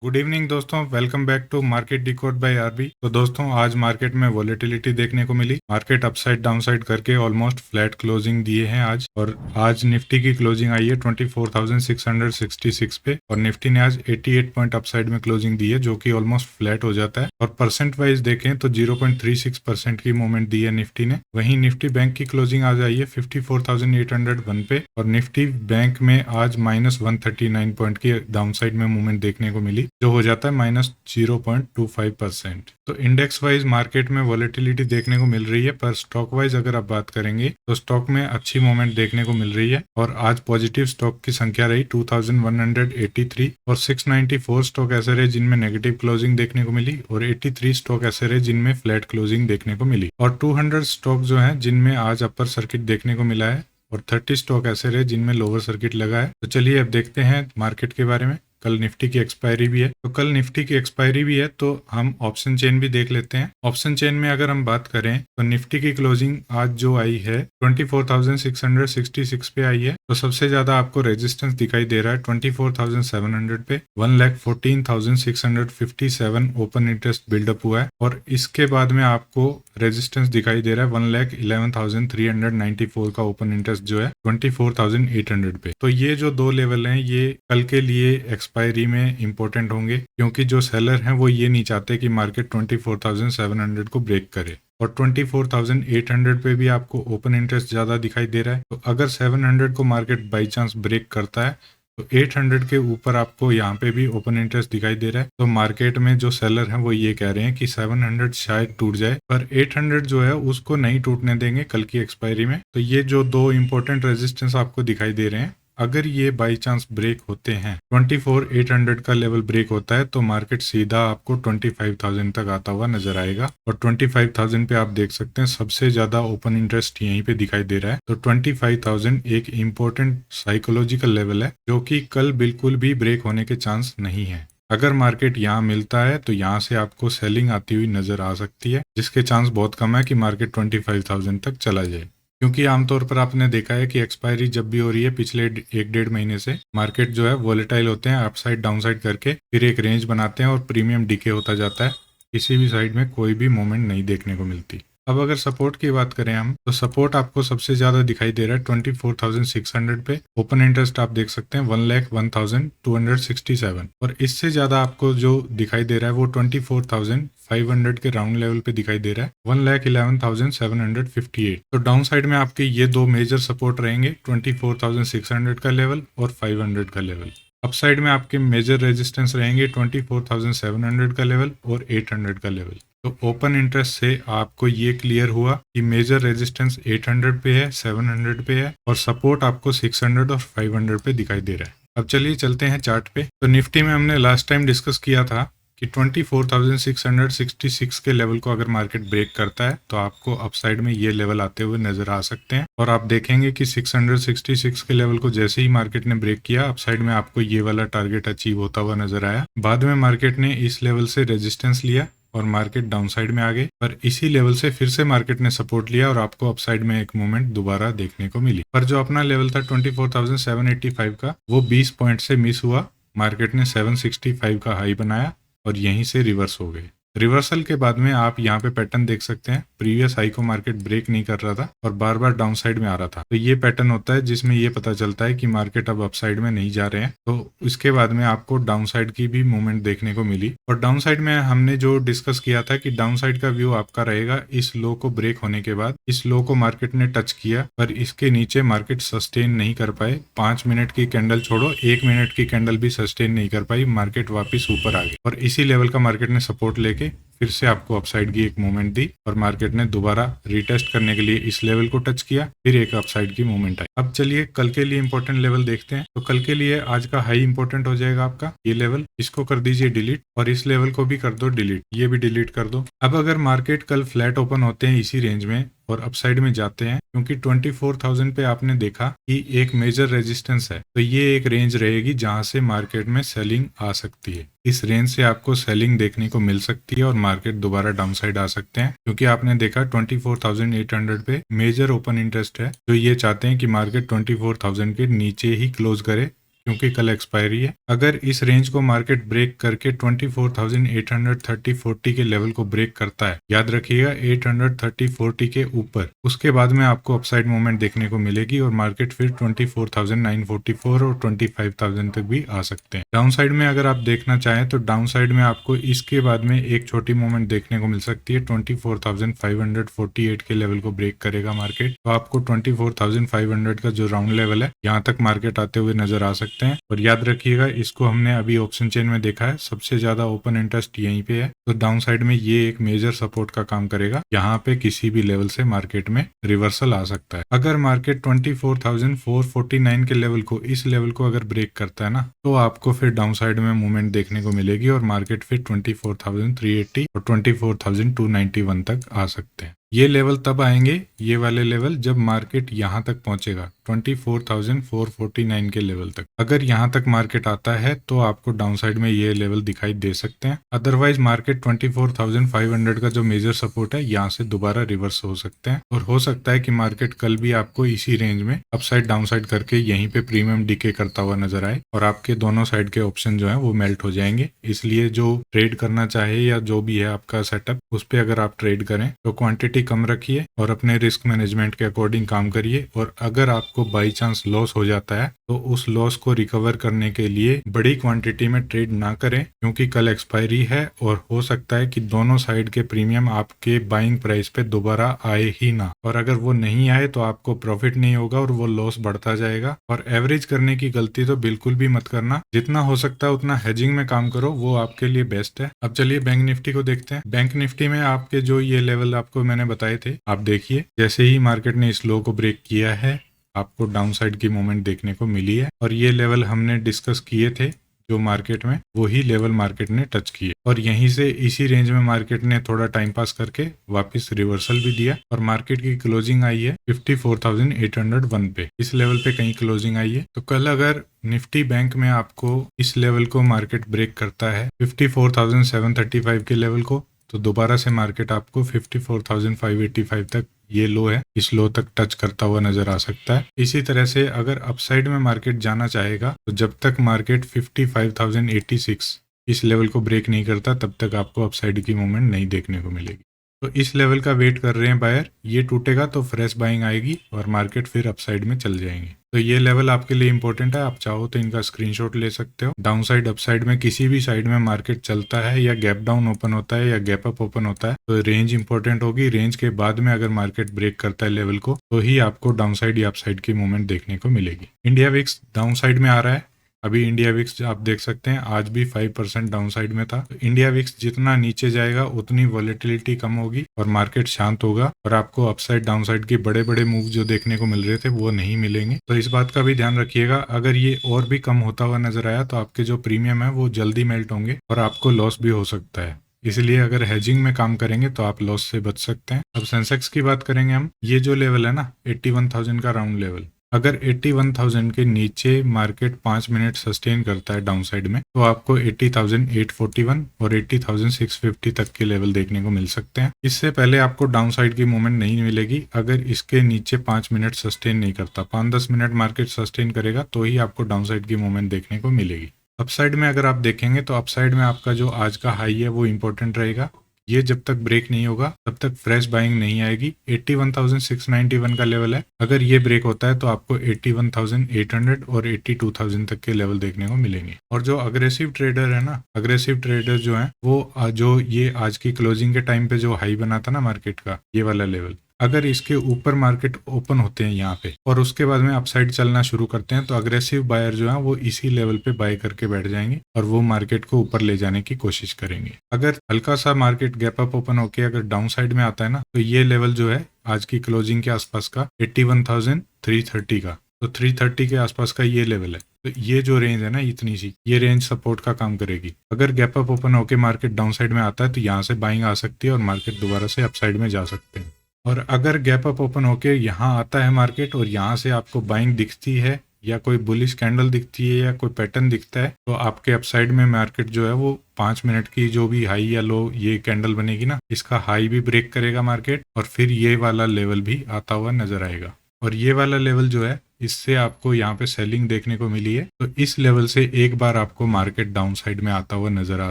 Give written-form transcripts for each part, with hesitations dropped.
Good evening दोस्तों, welcome back to market decode by RB. तो दोस्तों आज मार्केट में वॉलेटिलिटी देखने को मिली। मार्केट अपसाइड डाउनसाइड करके ऑलमोस्ट फ्लैट क्लोजिंग दिए हैं आज। और आज निफ्टी की क्लोजिंग आई है 24,666 पे और निफ्टी ने आज 88 पॉइंट अपसाइड में क्लोजिंग दी है, जो कि ऑलमोस्ट फ्लैट हो जाता है। और परसेंट वाइज देखें तो 0.36% की मूवमेंट दी है निफ्टी ने। वहीं निफ्टी बैंक की क्लोजिंग आज आई है 54,801 पे और निफ्टी बैंक में आज -139 पॉइंट की डाउनसाइड में मूवमेंट देखने को मिली, जो हो जाता है -0.25%। तो इंडेक्स वाइज मार्केट में वॉलेटिलिटी देखने को मिल रही है, पर स्टॉक वाइज अगर आप बात करेंगे तो स्टॉक में अच्छी मूवमेंट देखने को मिल रही है। और आज पॉजिटिव स्टॉक की संख्या रही 2183 और 694 स्टॉक ऐसे रहे जिनमें नेगेटिव क्लोजिंग देखने को मिली और 83 स्टॉक ऐसे रहे जिनमें फ्लैट क्लोजिंग देखने को मिली। और 200 स्टॉक जो है जिनमें आज अपर सर्किट देखने को मिला है और 30 स्टॉक ऐसे रहे जिनमें लोअर सर्किट लगा है। तो चलिए अब देखते हैं मार्केट के बारे में। कल निफ्टी की एक्सपायरी भी है, तो कल निफ्टी की एक्सपायरी भी है तो हम ऑप्शन चेन भी देख लेते हैं। ऑप्शन चेन में अगर हम बात करें तो निफ्टी की क्लोजिंग आज जो आई है 24,666 पे आई है। तो सबसे ज्यादा आपको रेजिस्टेंस दिखाई दे रहा है 24,700 पे। 1,14,657 ओपन इंटरेस्ट बिल्डअप हुआ है और इसके बाद में आपको रेजिस्टेंस दिखाई दे रहा है 1,11,394 का ओपन इंटरेस्ट जो है 24,800 पे। तो ये जो दो लेवल हैं ये कल के लिए एक्सपायरी में इंपॉर्टेंट होंगे, क्योंकि जो सेलर हैं वो ये नहीं चाहते कि मार्केट 24,700 को ब्रेक करे। और 24,800 पे भी आपको ओपन इंटरेस्ट ज्यादा दिखाई दे रहा है। तो अगर 700 को मार्केट बाई चांस ब्रेक करता है तो 800 के ऊपर आपको यहाँ पे भी ओपन इंटरेस्ट दिखाई दे रहा है। तो मार्केट में जो सेलर हैं वो ये कह रहे हैं कि 700 शायद टूट जाए, पर 800 जो है उसको नहीं टूटने देंगे कल की एक्सपायरी में। तो ये जो दो इंपॉर्टेंट रेजिस्टेंस आपको दिखाई दे रहे हैं, अगर ये बाई चांस ब्रेक होते हैं 24,800 का लेवल ब्रेक होता है तो मार्केट सीधा आपको 25,000 तक आता हुआ नजर आएगा। और 25,000 पे आप देख सकते हैं सबसे ज्यादा ओपन इंटरेस्ट यहीं पे दिखाई दे रहा है। तो 25,000 एक इम्पोर्टेंट साइकोलॉजिकल लेवल है जो कि कल बिल्कुल भी ब्रेक होने के चांस नहीं है। अगर मार्केट यहाँ मिलता है तो यहाँ से आपको सेलिंग आती हुई नजर आ सकती है, जिसके चांस बहुत कम है कि मार्केट 25,000 तक चला जाए। क्योंकि आमतौर पर आपने देखा है कि एक्सपायरी जब भी हो रही है पिछले 1-1.5 महीने से मार्केट जो है वॉलेटाइल होते हैं, अपसाइड डाउनसाइड करके फिर एक रेंज बनाते हैं और प्रीमियम डीके होता जाता है। किसी भी साइड में कोई भी मूवमेंट नहीं देखने को मिलती। अब अगर सपोर्ट की बात करें हम, तो सपोर्ट आपको सबसे ज्यादा दिखाई दे रहा है 24,600 पे। ओपन इंटरेस्ट आप देख सकते हैं 1,01,267 और इससे ज्यादा आपको जो दिखाई दे रहा है वो 24,500 के राउंड लेवल पे दिखाई दे रहा है 1,11,758। तो डाउन साइड में आपके ये दो मेजर सपोर्ट रहेंगे 24,600 का लेवल और 500 का लेवल। अपसाइड में आपके मेजर रेजिस्टेंस रहेंगे 24,700 का लेवल और 800 का लेवल। तो ओपन इंटरेस्ट से आपको ये क्लियर हुआ कि मेजर रेजिस्टेंस 800 पे है, 700 पे है और सपोर्ट आपको 600 और 500 पे दिखाई दे रहा है। अब चलिए चलते हैं चार्ट पे। तो निफ्टी में हमने लास्ट टाइम डिस्कस किया था कि 24,666 के लेवल को अगर मार्केट ब्रेक करता है तो आपको अपसाइड में ये लेवल आते हुए नजर आ सकते हैं। और आप देखेंगे कि 666 के लेवल को जैसे ही मार्केट ने ब्रेक किया अपसाइड में आपको ये वाला टारगेट अचीव होता हुआ नजर आया। बाद में मार्केट ने इस लेवल से रेजिस्टेंस लिया और मार्केट डाउनसाइड में आ गई, पर इसी लेवल से फिर से मार्केट ने सपोर्ट लिया और आपको अपसाइड में एक मूवमेंट दोबारा देखने को मिली। पर जो अपना लेवल था 24,785 का वो 20 पॉइंट से मिस हुआ। मार्केट ने 765 का हाई बनाया और यहीं से रिवर्स हो गए। रिवर्सल के बाद में आप यहाँ पे पैटर्न देख सकते हैं, प्रीवियस हाई को मार्केट ब्रेक नहीं कर रहा था और बार बार डाउन साइड में आ रहा था। तो ये पैटर्न होता है जिसमें ये पता चलता है कि मार्केट अब अपसाइड में नहीं जा रहे हैं। तो इसके बाद में आपको डाउन साइड की भी मूवमेंट देखने को मिली। और डाउन साइड में हमने जो डिस्कस किया था कि डाउन साइड का व्यू आपका रहेगा इस लो को ब्रेक होने के बाद। इस लो को मार्केट ने टच किया पर इसके नीचे मार्केट सस्टेन नहीं कर पाए। 5 मिनट की कैंडल छोड़ो 1 मिनट की कैंडल भी सस्टेन नहीं कर पाई, मार्केट वापिस ऊपर आ गई और इसी लेवल का मार्केट ने सपोर्ट लेके फिर से आपको अपसाइड की एक मूवमेंट दी और मार्केट ने दोबारा रिटेस्ट करने के लिए इस लेवल को टच किया, फिर एक अपसाइड की मूवमेंट आई। अब चलिए कल के लिए इंपॉर्टेंट लेवल देखते हैं। तो कल के लिए आज का हाई इंपॉर्टेंट हो जाएगा आपका ये लेवल, इसको कर दीजिए डिलीट और इस लेवल को भी कर दो डिलीट, ये भी डिलीट कर दो। अब अगर मार्केट कल फ्लैट ओपन होते हैं इसी रेंज में और अपसाइड में जाते हैं, क्योंकि 24,000 पे आपने देखा कि एक मेजर रेजिस्टेंस है, तो ये एक रेंज रहेगी जहां से मार्केट में सेलिंग आ सकती है। इस रेंज से आपको सेलिंग देखने को मिल सकती है और मार्केट दोबारा डाउन साइड आ सकते हैं, क्योंकि आपने देखा 24,800 पे मेजर ओपन इंटरेस्ट है जो ये चाहते हैं कि मार्केट 24,000 के नीचे ही क्लोज करे क्योंकि कल एक्सपायरी है। अगर इस रेंज को मार्केट ब्रेक करके 24,830-40 के लेवल को ब्रेक करता है, याद रखिएगा 830-40 के ऊपर, उसके बाद में आपको अपसाइड मूवमेंट देखने को मिलेगी और मार्केट फिर 24,944 और 25,000 तक भी आ सकते हैं। डाउन साइड में अगर आप देखना चाहें तो डाउन साइड में आपको इसके बाद में एक छोटी मूवमेंट देखने को मिल सकती है। 24,548 के लेवल को ब्रेक करेगा मार्केट, तो आपको 24,500 का जो राउंड लेवल है, यहाँ तक मार्केट आते हुए नजर आ सकते हैं। और याद रखिएगा, इसको हमने अभी ऑप्शन चेन में देखा है, सबसे ज्यादा ओपन इंटरेस्ट यहीं पे है, तो डाउन साइड में ये एक मेजर सपोर्ट का काम करेगा। यहाँ पे किसी भी लेवल से मार्केट में रिवर्सल आ सकता है। अगर मार्केट 24,449 के लेवल को, इस लेवल को अगर ब्रेक करता है ना, तो आपको फिर डाउन साइड में मूवमेंट देखने को मिलेगी और मार्केट फिर 24,380 और 24,291 तक आ सकते हैं। ये लेवल तब आएंगे, ये वाले लेवल, जब मार्केट यहाँ तक पहुंचेगा 24,449 के लेवल तक। अगर यहाँ तक मार्केट आता है तो आपको डाउन साइड में ये लेवल दिखाई दे सकते हैं। अदरवाइज मार्केट 24,500 का जो मेजर सपोर्ट है, यहाँ से दोबारा रिवर्स हो सकते हैं और हो सकता है कि मार्केट कल भी आपको इसी रेंज में अपसाइड डाउन साइड करके यहीं पे प्रीमियम डीके करता हुआ नजर आए और आपके दोनों साइड के ऑप्शन जो है वो मेल्ट हो जाएंगे। इसलिए जो ट्रेड करना चाहे या जो भी है आपका सेटअप, उस पर अगर आप ट्रेड करें तो क्वांटिटी कम रखिए और अपने रिस्क मैनेजमेंट के अकॉर्डिंग काम करिए। और अगर आपको बाई चांस लॉस हो जाता है तो उस लॉस को रिकवर करने के लिए बड़ी क्वांटिटी में ट्रेड ना करें, क्योंकि कल एक्सपायरी है और हो सकता है कि दोनों साइड के प्रीमियम आपके बाइंग प्राइस पे दोबारा आए ही ना, और अगर वो नहीं आए तो आपको प्रॉफिट नहीं होगा और वो लॉस बढ़ता जाएगा। और एवरेज करने की गलती तो बिल्कुल भी मत करना, जितना हो सकता है उतना हेजिंग में काम करो, वो आपके लिए बेस्ट है। अब चलिए बैंक निफ्टी को देखते हैं। बैंक निफ्टी में आपके जो ये लेवल आपको मैंने बताए थे, आप देखिए जैसे ही मार्केट ने इस लो को ब्रेक किया है, आपको डाउन साइड की मूवमेंट देखने को मिली है और ये लेवल हमने डिस्कस किए थे जो मार्केट में, वही लेवल मार्केट ने टच किए और यहीं से इसी रेंज में मार्केट ने थोड़ा टाइम पास करके वापस रिवर्सल भी दिया और मार्केट की क्लोजिंग आई है 54,801 पे। इस लेवल पे कहीं क्लोजिंग आई है। तो कल अगर निफ्टी बैंक में आपको इस लेवल को मार्केट ब्रेक करता है 54,735 के लेवल को, तो दोबारा से मार्केट आपको 54,585 तक, ये लो है, इस लो तक टच करता हुआ नजर आ सकता है। इसी तरह से अगर अपसाइड में मार्केट जाना चाहेगा तो जब तक मार्केट 55,086 इस लेवल को ब्रेक नहीं करता, तब तक आपको अपसाइड की मूवमेंट नहीं देखने को मिलेगी। तो इस लेवल का वेट कर रहे हैं बायर, ये टूटेगा तो फ्रेश बाइंग आएगी और मार्केट फिर अपसाइड में चल जाएंगे। तो ये लेवल आपके लिए इंपॉर्टेंट है, आप चाहो तो इनका स्क्रीनशॉट ले सकते हो। डाउन साइड अपसाइड में किसी भी साइड में मार्केट चलता है या गैप डाउन ओपन होता है या गैप अप ओपन होता है, तो रेंज इंपॉर्टेंट होगी। रेंज के बाद में अगर मार्केट ब्रेक करता है लेवल को, तो ही आपको डाउन साइड या अपसाइड की मूवमेंट देखने को मिलेगी। इंडिया विक्स डाउन साइड में आ रहा है। अभी इंडिया विक्स आप देख सकते हैं आज भी 5% डाउन साइड में था। तो इंडिया विक्स जितना नीचे जाएगा उतनी वॉलेटिलिटी कम होगी और मार्केट शांत होगा और आपको अपसाइड डाउन साइड के बड़े बड़े मूव जो देखने को मिल रहे थे वो नहीं मिलेंगे। तो इस बात का भी ध्यान रखिएगा, अगर ये और भी कम होता हुआ नजर आया तो आपके जो प्रीमियम है वो जल्दी मेल्ट होंगे और आपको लॉस भी हो सकता है। इसलिए अगर हेजिंग में काम करेंगे तो आप लॉस से बच सकते हैं। अब सेंसेक्स की बात करेंगे हम। ये जो लेवल है ना 81,000 का राउंड लेवल, अगर 81,000 के नीचे मार्केट 5 मिनट सस्टेन करता है डाउन साइड में, तो आपको 80,841 और 80,650 तक के लेवल देखने को मिल सकते हैं। इससे पहले आपको डाउन साइड की मूवमेंट नहीं मिलेगी अगर इसके नीचे 5 मिनट सस्टेन नहीं करता। 5-10 मिनट मार्केट सस्टेन करेगा तो ही आपको डाउन साइड की मूवमेंट देखने को मिलेगी। अपसाइड में अगर आप देखेंगे तो अपसाइड में आपका जो आज का हाई है वो इंपॉर्टेंट रहेगा। ये जब तक ब्रेक नहीं होगा तब तक फ्रेश बाइंग नहीं आएगी। 81,691 का लेवल है, अगर ये ब्रेक होता है तो आपको 81,800 और 82,000 तक के लेवल देखने को मिलेंगे। और जो अग्रेसिव ट्रेडर है ना, अग्रेसिव ट्रेडर जो है वो जो ये आज की क्लोजिंग के टाइम पे जो हाई बना था ना मार्केट का, ये वाला लेवल, अगर इसके ऊपर मार्केट ओपन होते हैं यहाँ पे और उसके बाद में अपसाइड चलना शुरू करते हैं, तो अग्रेसिव बायर जो है वो इसी लेवल पे बाय करके बैठ जाएंगे और वो मार्केट को ऊपर ले जाने की कोशिश करेंगे। अगर हल्का सा मार्केट गैप अप ओपन होके अगर डाउन साइड में आता है ना, तो ये लेवल जो है आज की क्लोजिंग के आसपास का 81,330 का, तो 330 के आसपास का ये लेवल है। तो ये जो रेंज है ना इतनी सी, ये रेंज सपोर्ट का काम करेगी। अगर गैप अप ओपन होके मार्केट डाउन साइड में आता है तो यहाँ से बाइंग आ सकती है और मार्केट दोबारा से अपसाइड में जा सकते हैं। और अगर गैप अप ओपन होके यहाँ आता है मार्केट और यहाँ से आपको बाइंग दिखती है या कोई बुलिश कैंडल दिखती है या कोई पैटर्न दिखता है, तो आपके अपसाइड में मार्केट जो है वो 5 मिनट की जो भी हाई या लो ये कैंडल बनेगी ना, इसका हाई भी ब्रेक करेगा मार्केट और फिर ये वाला लेवल भी आता हुआ नजर आएगा। और ये वाला लेवल जो है इससे आपको यहाँ पे सेलिंग देखने को मिली है। तो इस लेवल से एक बार आपको मार्केट डाउन साइड में आता हुआ नजर आ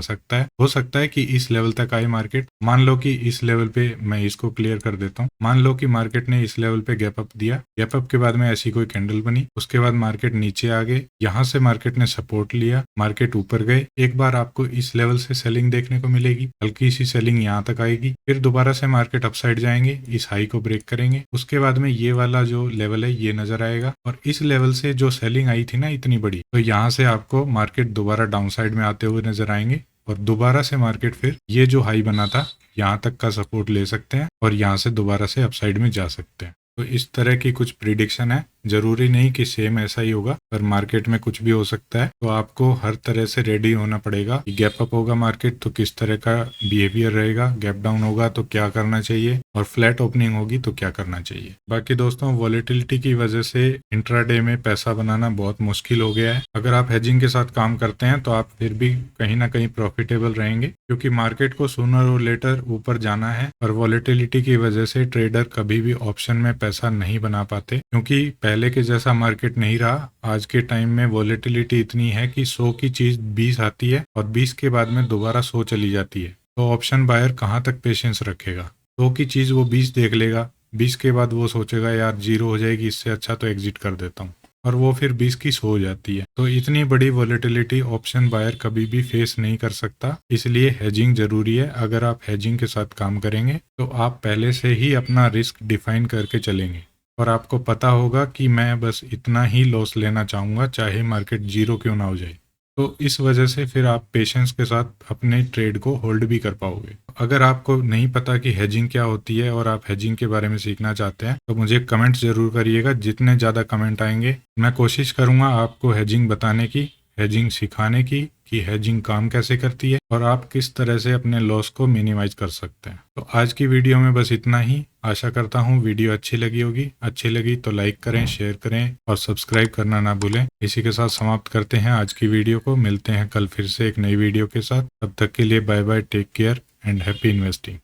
सकता है। हो सकता है कि इस लेवल तक आए मार्केट। मान लो कि इस लेवल पे, मैं इसको क्लियर कर देता हूँ, मान लो कि मार्केट ने इस लेवल पे गैप अप दिया, गैप अप के बाद में ऐसी कोई कैंडल बनी, उसके बाद मार्केट नीचे आ गए, यहाँ से मार्केट ने सपोर्ट लिया, मार्केट ऊपर गए, एक बार आपको इस लेवल से सेलिंग देखने को मिलेगी, हल्की सी सेलिंग यहाँ तक आएगी, फिर दोबारा से मार्केट अपसाइड जाएंगे, इस हाई को ब्रेक करेंगे, उसके बाद में ये वाला जो लेवल है ये नजर आएगा, और इस लेवल से जो सेलिंग आई थी ना इतनी बड़ी, तो यहाँ से आपको मार्केट दोबारा डाउन साइड में आते हुए नजर आएंगे, और दोबारा से मार्केट फिर ये जो हाई बना था यहाँ तक का सपोर्ट ले सकते हैं, और यहाँ से दोबारा से अपसाइड में जा सकते हैं। तो इस तरह की कुछ प्रिडिक्शन है, जरूरी नहीं कि सेम ऐसा ही होगा, पर मार्केट में कुछ भी हो सकता है। तो आपको हर तरह से रेडी होना पड़ेगा कि गैप अप होगा मार्केट तो किस तरह का बिहेवियर रहेगा, गैप डाउन होगा तो क्या करना चाहिए, और फ्लैट ओपनिंग होगी तो क्या करना चाहिए। बाकी दोस्तों, वॉलेटिलिटी की वजह से इंट्राडे में पैसा बनाना बहुत मुश्किल हो गया है। अगर आप हेजिंग के साथ काम करते हैं तो आप फिर भी कहीं ना कहीं प्रॉफिटेबल रहेंगे, क्योंकि मार्केट को सूनर और लेटर ऊपर जाना है, और वॉलेटिलिटी की वजह से ट्रेडर कभी भी ऑप्शन में पैसा नहीं बना पाते, क्योंकि पहले के जैसा मार्केट नहीं रहा। आज के टाइम में वॉलेटिलिटी इतनी है कि 100 की चीज 20 आती है, और 20 के बाद में दोबारा 100 चली जाती है। तो ऑप्शन बायर कहाँ तक पेशेंस रखेगा? 100 की चीज वो 20 देख लेगा, 20 के बाद वो सोचेगा यार 0 हो जाएगी, इससे अच्छा तो एग्जिट कर देता हूँ, और वो फिर 20 की 100 हो जाती है। तो इतनी बड़ी वॉलेटिलिटी ऑप्शन बायर कभी भी फेस नहीं कर सकता, इसलिए हेजिंग जरूरी है। अगर आप हेजिंग के साथ काम करेंगे तो आप पहले से ही अपना रिस्क डिफाइन करके चलेंगे, और आपको पता होगा कि मैं बस इतना ही लॉस लेना चाहूँगा, चाहे मार्केट 0 क्यों ना हो जाए। तो इस वजह से फिर आप पेशेंस के साथ अपने ट्रेड को होल्ड भी कर पाओगे। अगर आपको नहीं पता कि हेजिंग क्या होती है और आप हेजिंग के बारे में सीखना चाहते हैं तो मुझे कमेंट जरूर करिएगा। जितने ज़्यादा कमेंट आएंगे मैं कोशिश करूँगा आपको हेजिंग बताने की, हेजिंग सिखाने की, कि हेजिंग काम कैसे करती है और आप किस तरह से अपने लॉस को मिनिमाइज कर सकते हैं। तो आज की वीडियो में बस इतना ही। आशा करता हूँ वीडियो अच्छी लगी होगी। अच्छी लगी तो लाइक करें, शेयर करें और सब्सक्राइब करना ना भूलें। इसी के साथ समाप्त करते हैं आज की वीडियो को। मिलते हैं कल फिर से एक नई वीडियो के साथ। तब तक के लिए bye bye, take care and happy investing.